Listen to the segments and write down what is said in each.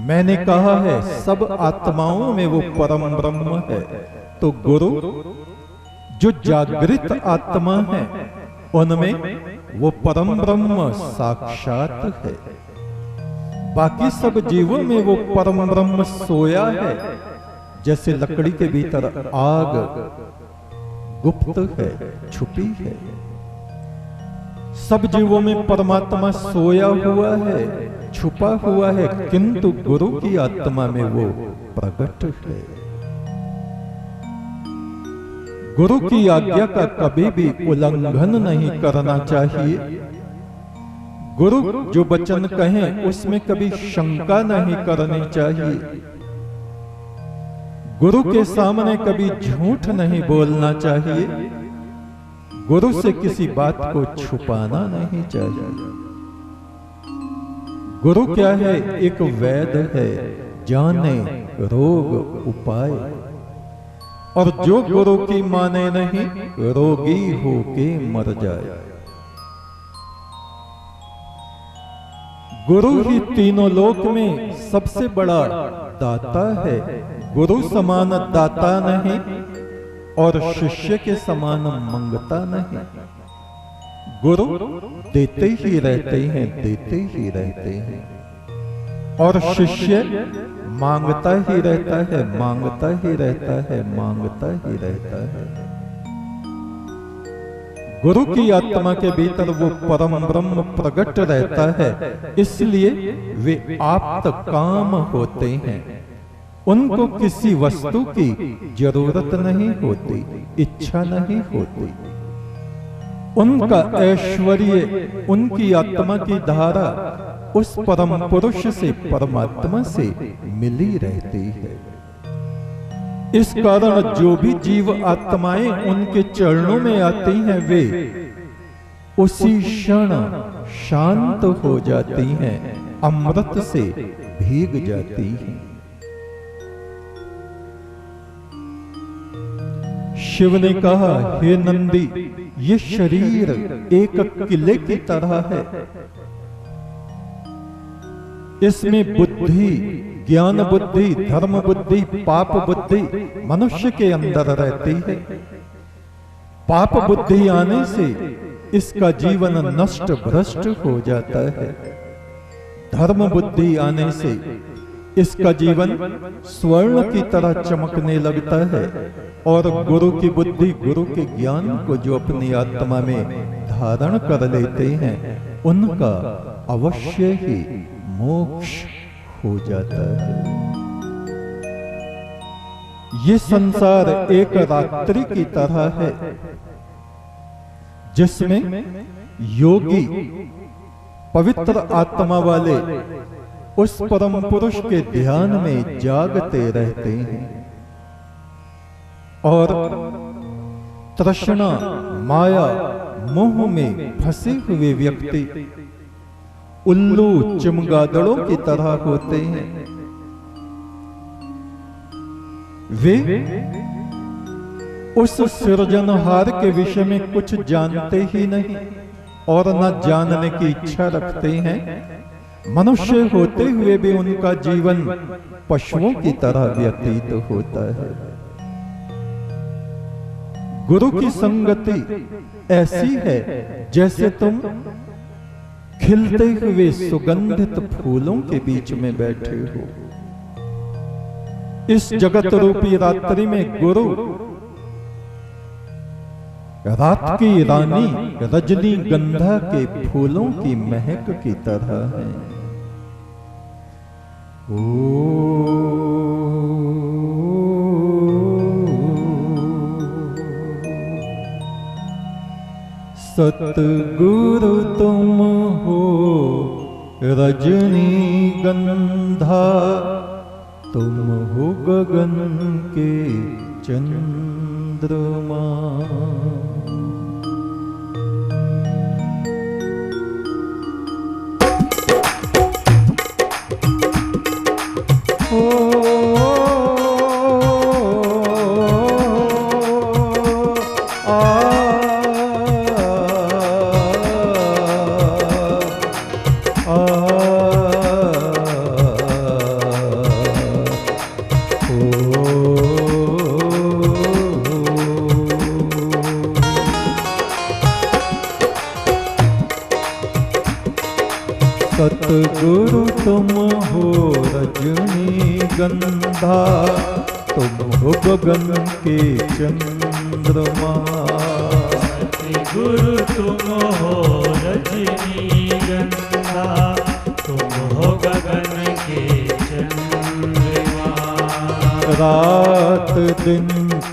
मैंने कहा है सब आत्माओं में वो परम ब्रह्म है, तो गुरु जो जागृत आत्मा है उनमें वो परम ब्रह्म साक्षात है। बाकी सब जीवों में वो परम ब्रह्म सोया है, जैसे लकड़ी के भीतर आग गुप्त है, छुपी है। सब जीवों में परमात्मा सोया हुआ है, छुपा हुआ है, किंतु गुरु की आत्मा में वो प्रकट है। गुरु की आज्ञा का कभी भी उल्लंघन नहीं करना चाहिए। गुरु जो वचन कहें उसमें कभी शंका नहीं करनी चाहिए। गुरु के सामने कभी झूठ नहीं बोलना चाहिए। गुरु से किसी बात को छुपाना नहीं चाहिए। गुरु क्या है? एक वैद्य है, जाने रोग उपाय। और जो गुरु की माने नहीं, रोगी होके मर जाए। गुरु ही तीनों लोक में सबसे बड़ा दाता है। गुरु समान दाता नहीं और शिष्य के समान मंगता नहीं। गुरु देते ही रहते हैं, देते ही रहते हैं, और शिष्य मांगता ही रहता है, मांगता ही रहता है, मांगता ही रहता है। गुरु की आत्मा के भीतर वो परम ब्रह्म प्रकट रहता है, इसलिए वे आप तक काम होते हैं। उनको किसी वस्तु की जरूरत नहीं होती, इच्छा नहीं होती। उनका ऐश्वर्य, उनकी आत्मा की धारा उस परम पुरुष से, परमात्मा से मिली रहती है। इस कारण जो भी जीव आत्माएं उनके चरणों में आती हैं, वे उसी क्षण शांत हो जाती हैं, अमृत से भीग जाती हैं। शिव ने कहा, हे नंदी, ये शरीर एक किले की तरह है। इसमें बुद्धि, ज्ञान बुद्धि, धर्म बुद्धि, पाप बुद्धि मनुष्य के अंदर रहती है। पाप बुद्धि आने से इसका जीवन नष्ट भ्रष्ट हो जाता है। धर्म बुद्धि आने से इसका जीवन स्वर्ण की तरह चमकने लगता है। और गुरु की बुद्धि, गुरु के ज्ञान को जो अपनी आत्मा में धारण कर लेते हैं, उनका अवश्य ही मोक्ष हो जाता है। ये संसार एक रात्रि की तरह है, जिसमें योगी, पवित्र आत्मा वाले उस परम पुरुष के ध्यान में जागते रहते हैं। और तृष्णा, माया, मोह में फंसे हुए व्यक्ति उल्लू चमगादड़ों की तरह होते हैं। वे उस सृजनहार के विषय में कुछ जानते ही नहीं और न जानने की इच्छा रखते हैं। मनुष्य होते हुए भी उनका जीवन पशुओं की तरह व्यतीत होता है। गुरु की संगति ऐसी है जैसे तुम खिलते हुए सुगंधित फूलों के बीच में बैठे हो। इस जगत रूपी रात्रि में गुरु रात की रानी रजनीगंधा के फूलों की महक की तरह है। सतगुरु तुम हो रजनीगंधा, तुम हो गगन के चंद्रमा। सतगुरु तुम हो रजनी गंधा, तुम हो गगन के चंद्रमा। सतगुरु तुम हो रजनी गंधा, तुम हो गगन के चंद्रमा। रात दिन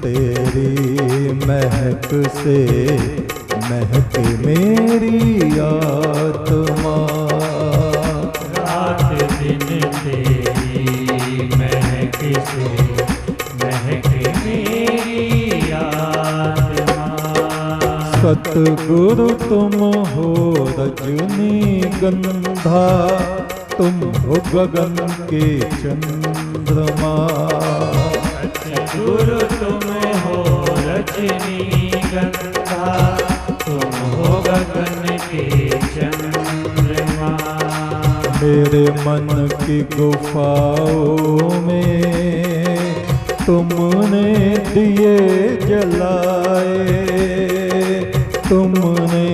तेरी महक से महके मेरी आत्मा। रात दिन तेरी महक से महके मेरी आत्मा। सतगुरु तुम हो रजनी गंधा, तुम हो गगन के चंद्रमा। सतगुरु तुम हो रजनी गंधा, तुम हो गगन के चंद्रमा। मेरे मन की गुफाओं में तुमने दिए जलाए, तुमने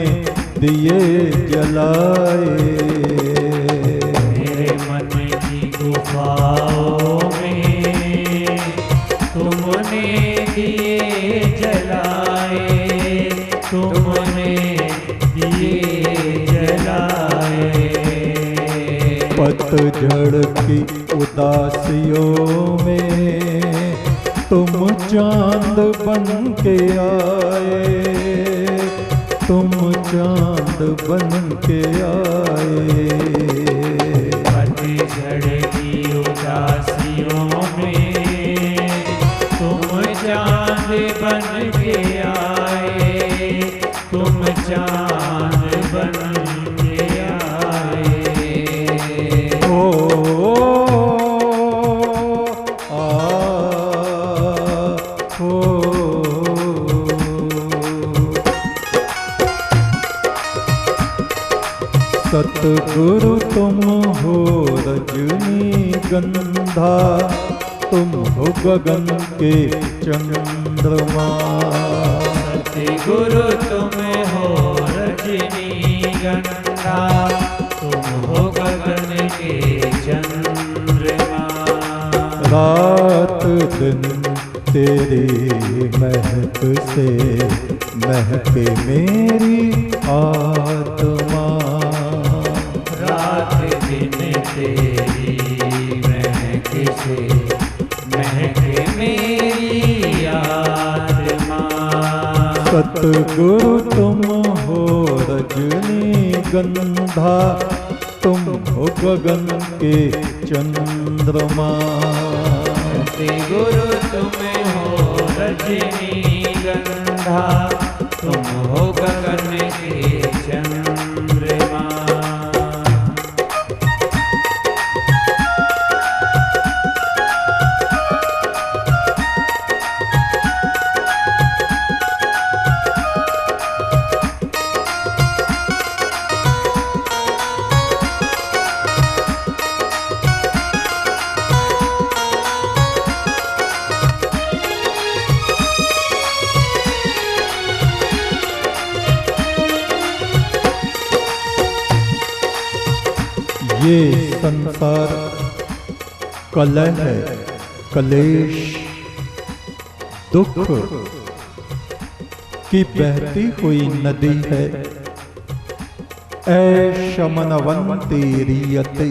दिए जलाए। मेरे मन की गुफाओं में तुमने दिए जलाए, तुमने दिए जलाए। पतझड़ की उदासियों में तुम चांद बन के आए, तुम चांद बन के आए। पतझड़ की उदासियों में तुम चांद बन के आए, तुम चांद बन के आए। सतगुरु तुम हो रजनी गंधा, तुम हो गगन के चंद्रमा। सतगुरु तुम हो रजनी गंधा, तुम हो गगन के चंद्रमा। रात दिन तेरी महक से महके मेरी आत्मा। रात दिन तेरी महक से महके मेरी आत्मा। सतगुरु तुम हो रजनी गंधा, तुम हो गगन के चंद्रमा। सतगुरु तुम हो रजनी गंधा, तुम हो गगन के चंद्रमा। ये संसार कलह कलेश दुख की बहती हुई नदी है। ऐ शमनवंती रियते,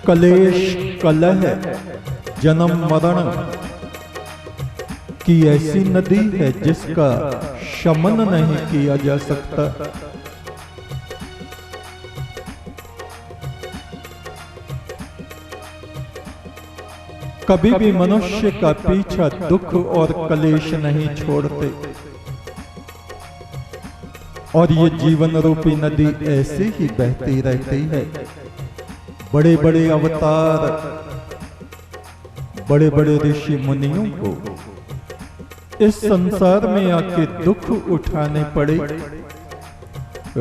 कलेश कलह जन्म मरण की ऐसी नदी है जिसका शमन नहीं किया जा सकता। कभी भी मनुष्य का पीछा दुख और कलेश नहीं छोड़ते, और ये जीवन रूपी नदी ऐसे ही बहती रहती है। बड़े बड़े अवतार, बड़े बड़े ऋषि मुनियों को इस संसार में आके दुख उठाने पड़े,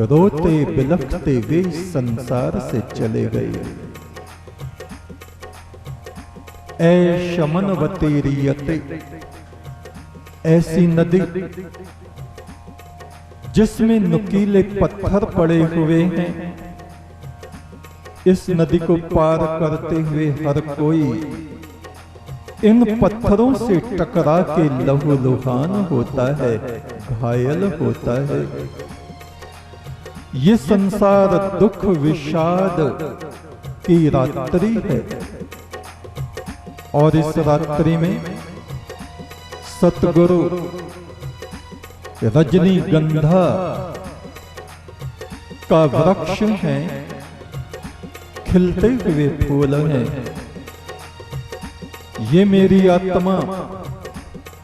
रोते बिलखते वे संसार से चले गए। ऐ शमनवती रियते, ऐसी नदी जिसमें नुकीले पत्थर पड़े हुए हैं। इस नदी को पार करते हुए हर कोई इन पत्थरों से टकरा के लहूलुहान होता है, घायल होता है। ये संसार दुख विषाद की रात्रि है और इस रात्रि में सतगुरु रजनीगंधा का वृक्ष है, खिलते हुए फूल हैं। ये मेरी आत्मा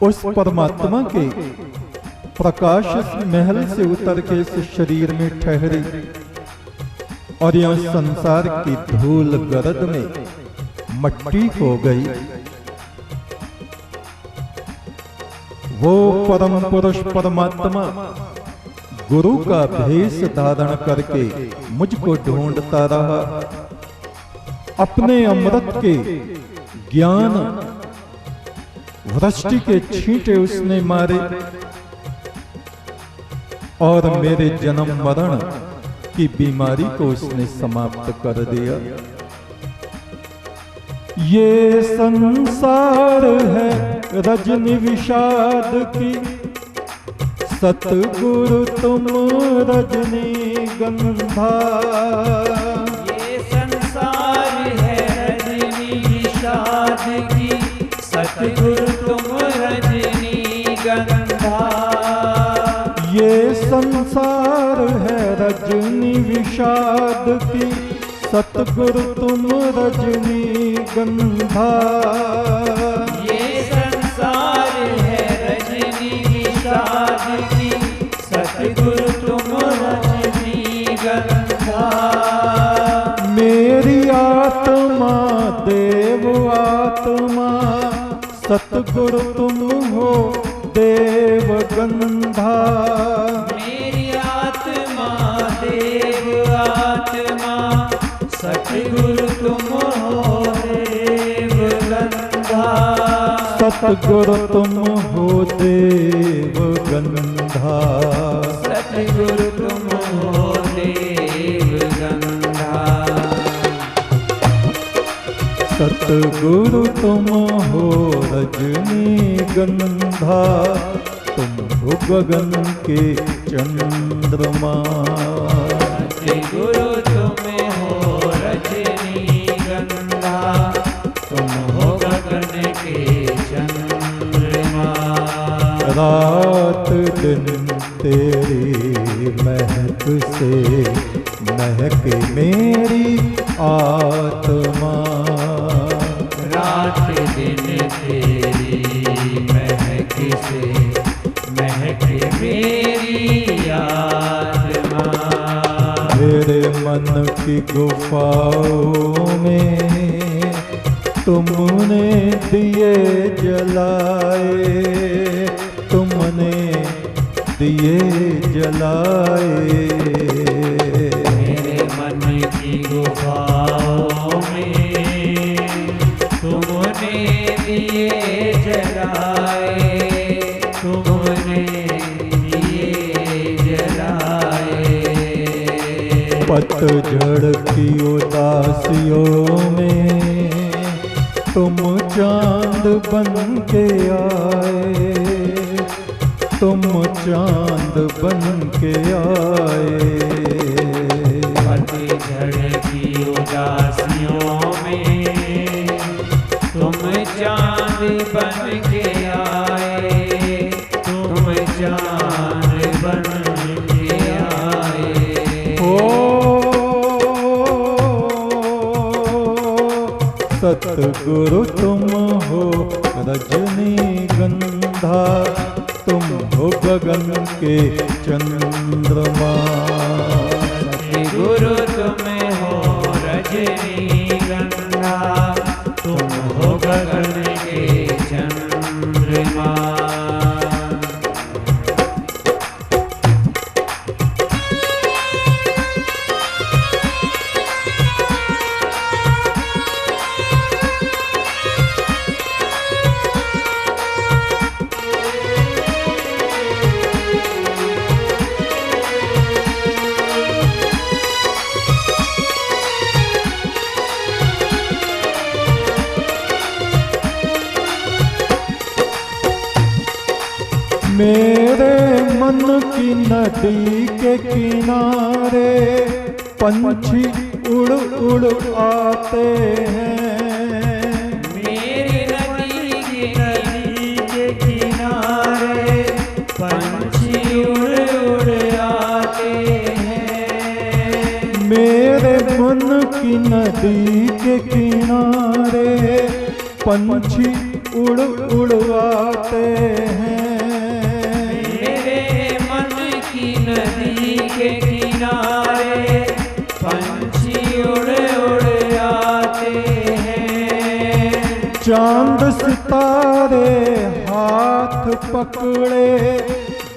उस परमात्मा के प्रकाश महल से उतर के इस शरीर में ठहरी और यह संसार की धूल गर्द में मट्टी हो गई। वो परम पुरुष परमात्मा गुरु का भेष धारण करके मुझको ढूंढता रहा। अपने अमृत के ज्ञान वृष्टि के छींटे उसने मारे और मेरे जन्म मरण की बीमारी को उसने समाप्त कर दिया। ये संसार है रजनी विषाद की, सतगुरु तुम रजनीगंधा। ये संसार है रजनी विषाद की, सतगुरु तुम रजनीगंधा। ये संसार है रजनी विषाद की, सतगुरु तुम रजनीगंधा। ये संसार है रजनी विषाद की, सतगुरु तुम रजनीगंधा। मेरी आत्मा देव आत्मा, सतगुरु तुम हो देवगंधा। मेरी आत्मा देव आत्मा, सतगुरु तुम हो देवगंधा। सतगुरु तुम हो देवगंधा। सतगुरु तुम हो देवगंधा। सतगुरु तुम हो रजनीगंधा, तुम हो गगन के चंद्रमा। सतगुरु तुम हो रजनीगंधा, तुम हो गगन के चंद्रमा। रात दिन तेरी महक से महके मेरी आत्मा। रात दिन तेरी महक से महके मेरी आत्मा। मेरे मन की गुफाओं में तुमने दिए जलाए, तुमने दिए जलाए। मेरे मन की गुफाओं में तुमने दिए जलाए, तुमने दिए जलाए। पतझड़ की उदासियों में तुम चांद बन के आए, तुम चांद बन के आए। पतझड़ की उदासियों में तुम चांद बन के आए, तुम चांद बन के आए। सतगुरु तुम हो रजनीगंधा, तुम हो गगन के चंद्रमा। सतगुरु तुम हो रजनीगंधा, तुम हो गगन के चंद्रमा। मेरे मन की नदी के किनारे पंछी उड़ उड़ आते हैं। मेरी नदी के किनारे पंछी उड़ उड़ आते हैं। मेरे मन की नदी के किनारे पंछी उड़ उड़ आते हैं। मेरे मन की नदी के किनारे पंछी उड़ उड़ आते हैं। चांद सितारे हाथ पकड़े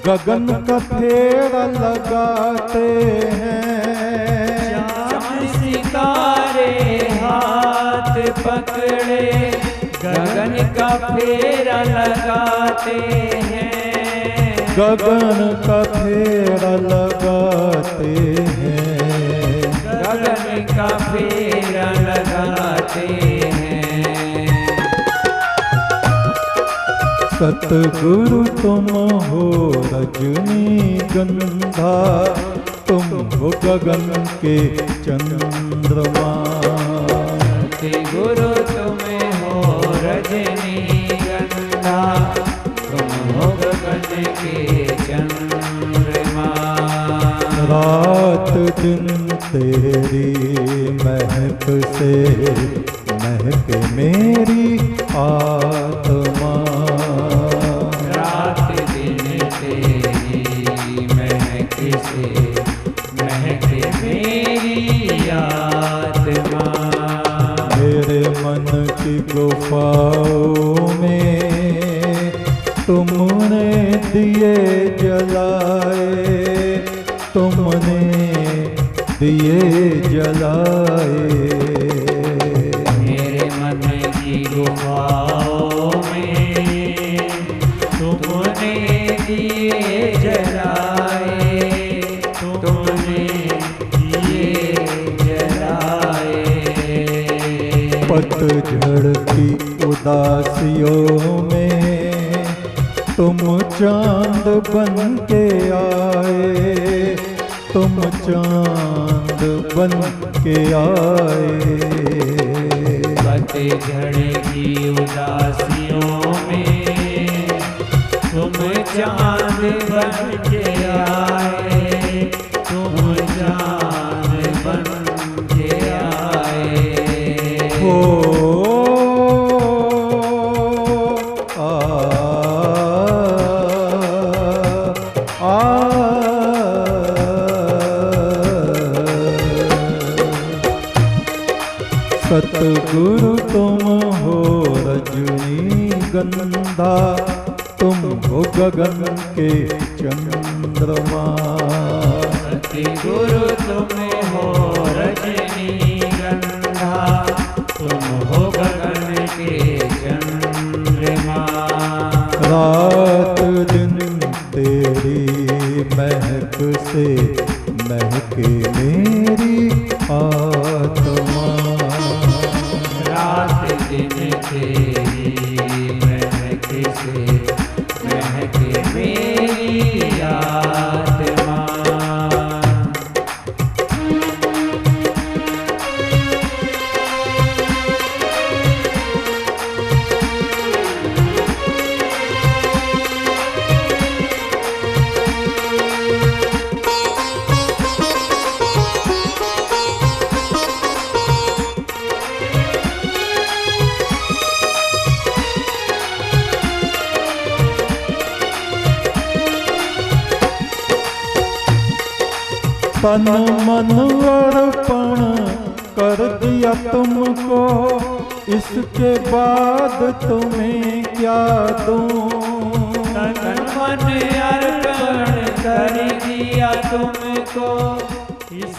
गगन का फेरा लगाते हैं। चांद सितारे हाथ पकड़े गगन का फेरा लगाते हैं। गगन का फेरा लगाते हैं। गगन का फेरा लगाते हैं। सतगुरु तुम हो रजनी गंधा, तुम हो गगन के चंद्रमा। गुरु तुम्हें हो रजनी गंधा, तुम हो गगन के चंद्रमा। रात दिन तेरी महक से महक मेरी आत्मा। रात दिन तेरी महक से महक मेरी आत्मा। मेरे मन की गुफाओं में तुमने दिए जलाए, तुमने दिए जलाए। मेरे मन की गुफाओं में तुमने दिए जलाए, तुमने दिए जलाए। पतझड़ की उदासियों में तुम चांद बन के आए, तुम चांद बन के आए। पतझड़ की उदासियों में तुम चांद बन के आए, तुम चांद बन के आए। हो सतगुरु तुम हो रजनी गंधा, तुम हो गगन के चंद्रमा। सतगुरु तुम हो रजनी गंधा, तुम हो गगन के चंद्रमा। रात दिन तेरी महक से महके मेरी आत्मा। रात दिन तेरी महक से महक मेरी आत्मा। तन मन अर्पण कर दिया तुमको, इसके बाद तुम्हें क्या दूं। तन मन अर्पण कर दिया तुमको, इस